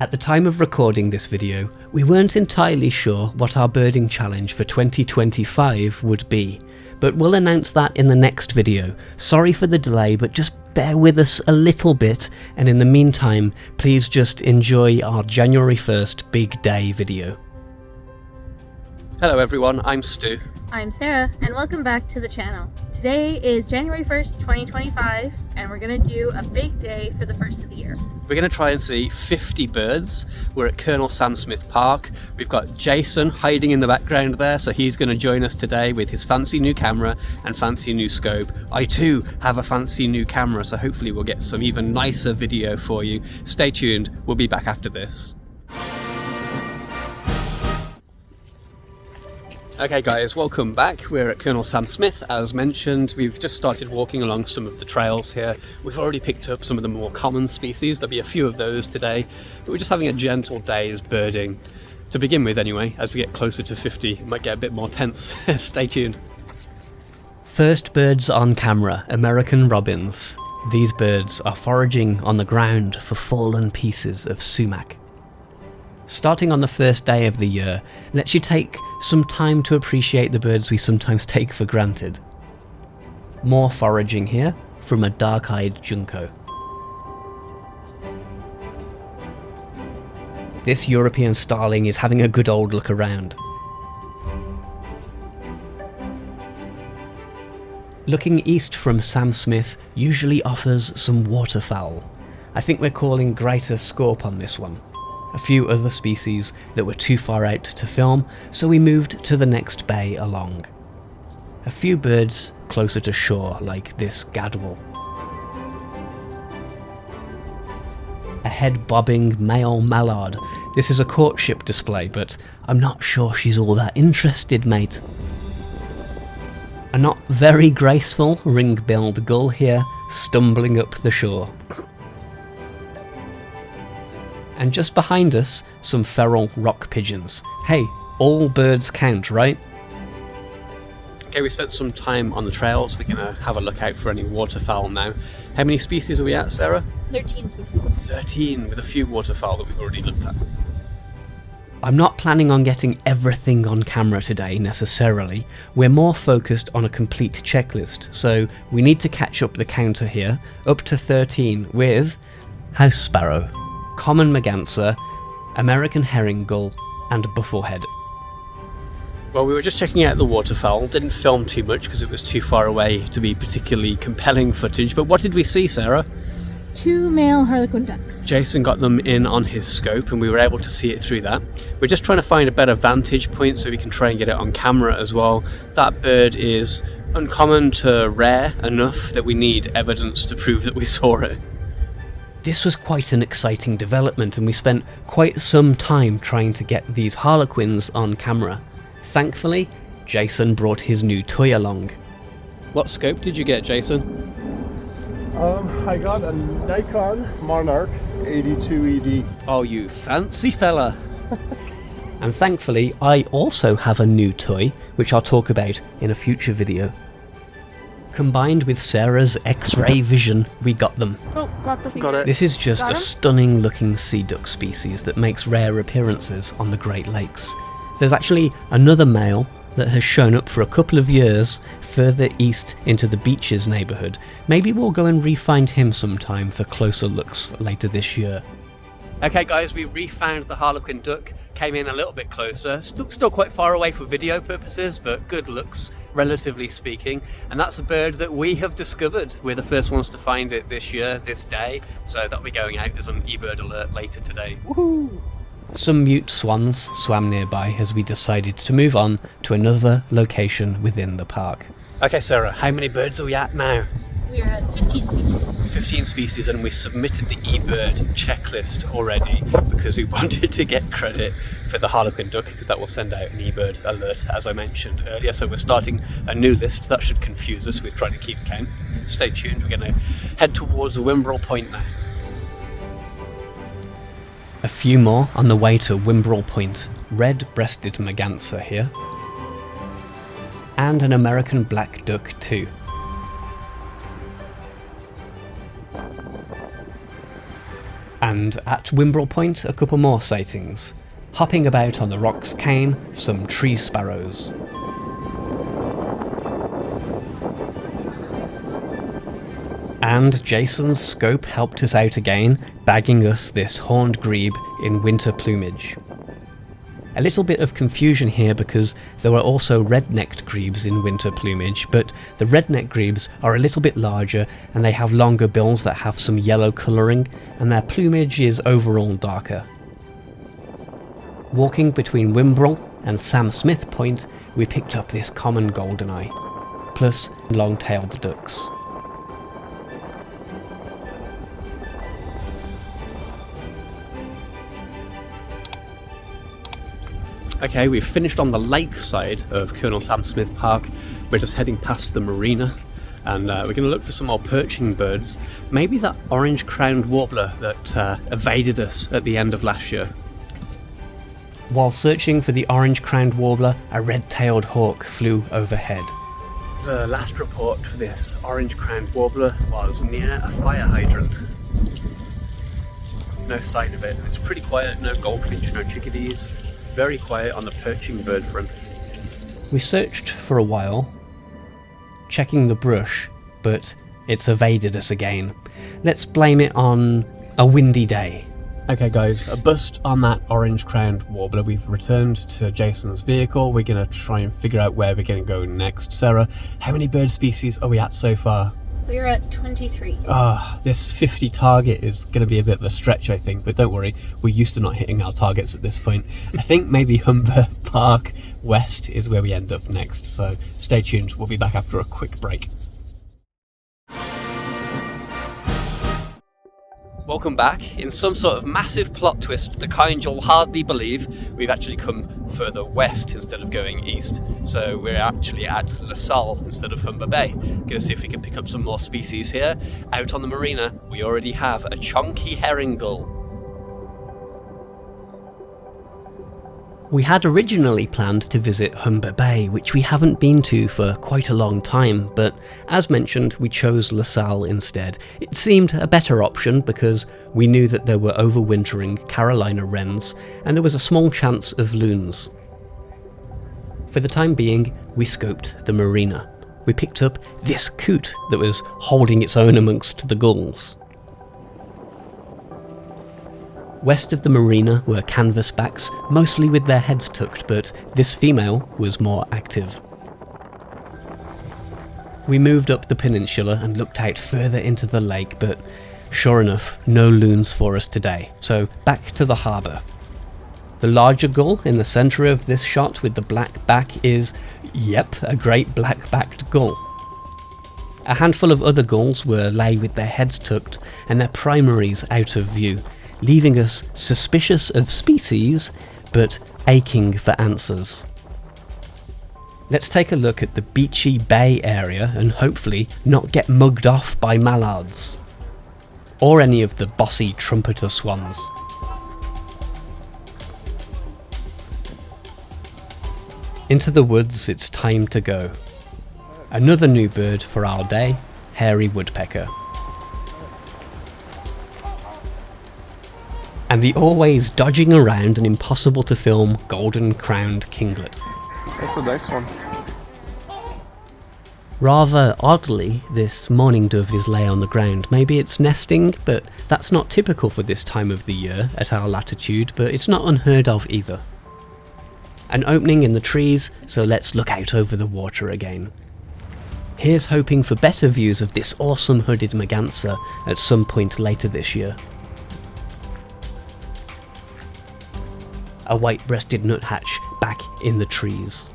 At the time of recording this video, we weren't entirely sure what our birding challenge for 2025 would be, but we'll announce that in the next video. Sorry for the delay, but just bear with us a little bit, and in the meantime, please just enjoy our January 1st Big Day video. Hello everyone, I'm Stu. I'm Sarah, and welcome back to the channel. Today is January 1st, 2025, and we're going to do a big day for the first of the year. We're going to try and see 50 birds. We're at Colonel Sam Smith Park. We've got Jason hiding in the background there, so he's going to join us today with his fancy new camera and fancy new scope. I too have a fancy new camera, so hopefully we'll get some even nicer video for you. Stay tuned, we'll be back after this. Okay guys, welcome back. We're at Colonel Sam Smith, as mentioned. We've just started walking along some of the trails here. We've already picked up some of the more common species. There'll be a few of those today, but we're just having a gentle day's birding. To begin with anyway, as we get closer to 50, it might get a bit more tense. Stay tuned. First birds on camera, American robins. These birds are foraging on the ground for fallen pieces of sumac. Starting on the first day of the year lets you take some time to appreciate the birds we sometimes take for granted. More foraging here from a dark-eyed junco. This European starling is having a good old look around. Looking east from Sam Smith usually offers some waterfowl. I think we're calling greater scorp on this one. A few other species that were too far out to film, so we moved to the next bay along. A few birds closer to shore, like this gadwall. A head bobbing male mallard. This is a courtship display, but I'm not sure she's all that interested, mate. A not very graceful ring-billed gull here, stumbling up the shore. And just behind us, some feral rock pigeons. Hey, all birds count, right? Okay, we spent some time on the trails. We're gonna have a look out for any waterfowl now. How many species are we at, Sarah? 13 species. 13, with a few waterfowl that we've already looked at. I'm not planning on getting everything on camera today, necessarily. We're more focused on a complete checklist, so we need to catch up the counter here, up to 13, with house sparrow, common merganser, American herring gull, and bufflehead. Well, we were just checking out the waterfowl, didn't film too much because it was too far away to be particularly compelling footage, but what did we see, Sarah? 2 male harlequin ducks. Jason got them in on his scope and we were able to see it through that. We're just trying to find a better vantage point so we can try and get it on camera as well. That bird is uncommon to rare enough that we need evidence to prove that we saw it. This was quite an exciting development and we spent quite some time trying to get these harlequins on camera. Thankfully, Jason brought his new toy along. What scope did you get, Jason? I got a Nikon Monarch 82 ED. Oh, you fancy fella! And thankfully, I also have a new toy, which I'll talk about in a future video. Combined with Sarah's X-ray vision, we got them. Oh, got the Got it. This is just a stunning looking sea duck species that makes rare appearances on the Great Lakes. There's actually another male that has shown up for a couple of years further east into the Beaches neighbourhood. Maybe we'll go and re-find him sometime for closer looks later this year. Okay guys, we re-found the harlequin duck, came in a little bit closer, still quite far away for video purposes, but good looks, relatively speaking, and that's a bird that we have discovered. We're the first ones to find it this year, this day, so that'll be going out as an eBird alert later today. Woohoo! Some mute swans swam nearby as we decided to move on to another location within the park. Okay Sarah, how many birds are we at now? We are at 15 species. 15 species, and we submitted the eBird checklist already because we wanted to get credit for the harlequin duck because that will send out an eBird alert, as I mentioned earlier. So we're starting a new list. That should confuse us. We're trying to keep count. Stay tuned. We're going to head towards Wimbrel Point now. A few more on the way to Wimbrel Point. Red-breasted merganser here. And an American black duck too. And And at Wimbrel Point, a couple more sightings. Hopping about on the rocks came some tree sparrows. And Jason's scope helped us out again, bagging us this horned grebe in winter plumage. A little bit of confusion here because there were also red-necked grebes in winter plumage, but the red-necked grebes are a little bit larger and they have longer bills that have some yellow colouring, and their plumage is overall darker. Walking between Wimbrel and Sam Smith Point, we picked up this common goldeneye, plus long-tailed ducks. Okay, we've finished on the lake side of Colonel Sam Smith Park. We're just heading past the marina, and we're going to look for some more perching birds. Maybe that orange-crowned warbler that evaded us at the end of last year. While searching for the orange-crowned warbler, a red-tailed hawk flew overhead. The last report for this orange-crowned warbler was near a fire hydrant. No sign of it. It's pretty quiet, no goldfinch, no chickadees. Very quiet on the perching bird front. We searched for a while, checking the brush, but it's evaded us again. Let's blame it on a windy day. Okay guys, a bust on that orange-crowned warbler. We've returned to Jason's vehicle. We're going to try and figure out where we're going to go next. Sarah, how many bird species are we at so far? We're at 23. This 50 target is going to be a bit of a stretch, I think, but don't worry, we're used to not hitting our targets at this point. I think maybe Humber Park West is where we end up next, so stay tuned, we'll be back after a quick break. Welcome back. In some sort of massive plot twist, the kind you'll hardly believe, we've actually come further west instead of going east. So we're actually at La Salle instead of Humber Bay. Gonna see if we can pick up some more species here. Out on the marina, we already have a chonky herring gull. We had originally planned to visit Humber Bay, which we haven't been to for quite a long time, but as mentioned, we chose La Salle instead. It seemed a better option because we knew that there were overwintering Carolina wrens, and there was a small chance of loons. For the time being, we scoped the marina. We picked up this coot that was holding its own amongst the gulls. West of the marina were canvasbacks, mostly with their heads tucked, but this female was more active. We moved up the peninsula and looked out further into the lake, but sure enough, no loons for us today, so back to the harbour. The larger gull in the centre of this shot with the black back is, yep, a great black-backed gull. A handful of other gulls were lay with their heads tucked and their primaries out of view, leaving us suspicious of species, but aching for answers. Let's take a look at the beachy bay area and hopefully not get mugged off by mallards, or any of the bossy trumpeter swans. Into the woods it's time to go. Another new bird for our day, hairy woodpecker. And the always dodging around and impossible to film golden-crowned kinglet. That's a nice one. Rather oddly, this mourning dove is lay on the ground. Maybe it's nesting, but that's not typical for this time of the year at our latitude, but it's not unheard of either. An opening in the trees, so let's look out over the water again. Here's hoping for better views of this awesome hooded merganser at some point later this year. A white-breasted nuthatch back in the trees.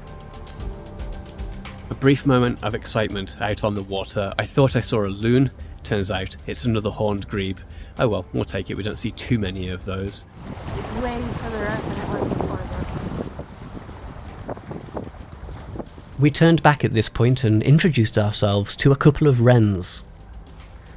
A brief moment of excitement out on the water. I thought I saw a loon. Turns out it's another horned grebe. Oh well, we'll take it. We don't see too many of those. It's way further out than it was before, though. We turned back at this point and introduced ourselves to a couple of wrens.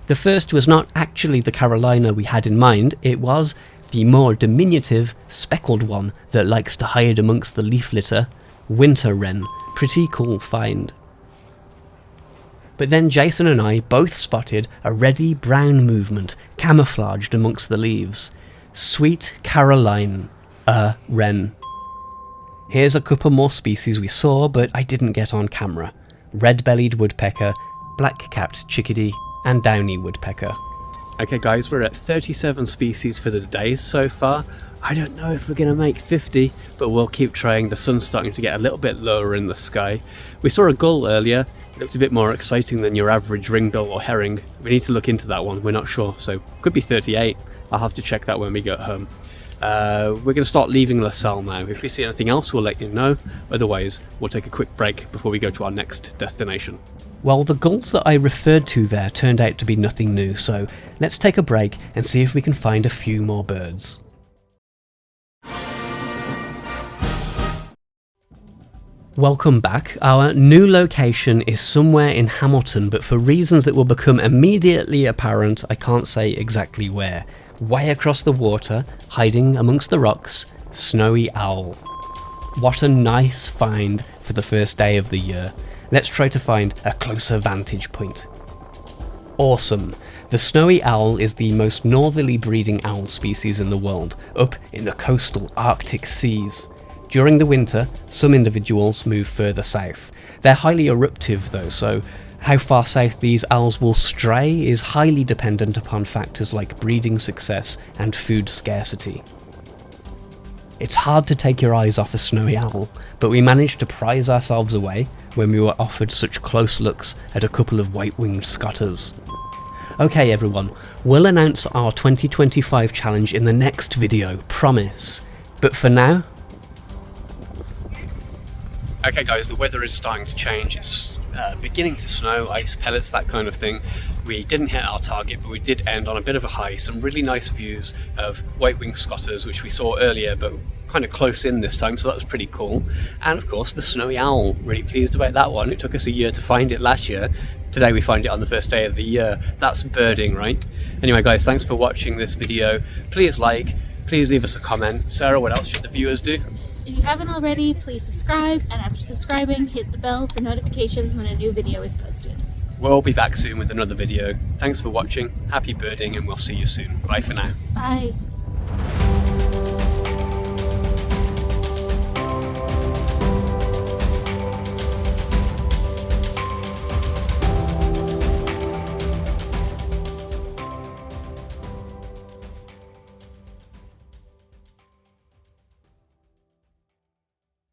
The first was not actually the Carolina we had in mind, it was the more diminutive, speckled one that likes to hide amongst the leaf litter, winter wren. Pretty cool find. But then Jason and I both spotted a reddy brown movement camouflaged amongst the leaves. Sweet Caroline, a wren. Here's a couple more species we saw, but I didn't get on camera. Red-bellied woodpecker, black-capped chickadee, and downy woodpecker. Okay guys, we're at 37 species for the day so far. I don't know if we're going to make 50, but we'll keep trying. The sun's starting to get a little bit lower in the sky. We saw a gull earlier. It looked a bit more exciting than your average ringbill or herring. We need to look into that one, we're not sure, so could be 38. I'll have to check that when we get home. We're going to start leaving La Salle now. If we see anything else, we'll let you know. Otherwise, we'll take a quick break before we go to our next destination. Well, the gulls that I referred to there turned out to be nothing new, so let's take a break and see if we can find a few more birds. Welcome back. Our new location is somewhere in Hamilton, but for reasons that will become immediately apparent, I can't say exactly where. Way across the water, hiding amongst the rocks, Snowy Owl. What a nice find for the first day of the year. Let's try to find a closer vantage point. Awesome. The Snowy Owl is the most northerly breeding owl species in the world, up in the coastal Arctic seas. During the winter, some individuals move further south. They're highly eruptive though, so how far south these owls will stray is highly dependent upon factors like breeding success and food scarcity. It's hard to take your eyes off a snowy owl, but we managed to prize ourselves away when we were offered such close looks at a couple of white-winged scotters. Okay everyone, we'll announce our 2025 challenge in the next video, promise. But for now... Okay guys, the weather is starting to change. It's beginning to snow, ice pellets, that kind of thing. We didn't hit our target, but we did end on a bit of a high. Some really nice views of white-winged scotters, which we saw earlier, but kind of close in this time, so that was pretty cool. And of course, the snowy owl. Really pleased about that one. It took us a year to find it last year. Today we find it on the first day of the year. That's birding, right? Anyway guys, thanks for watching this video. Please like, please leave us a comment. Sarah, what else should the viewers do? If you haven't already, please subscribe, and after subscribing, hit the bell for notifications when a new video is posted. We'll be back soon with another video. Thanks for watching, happy birding, and we'll see you soon. Bye for now. Bye.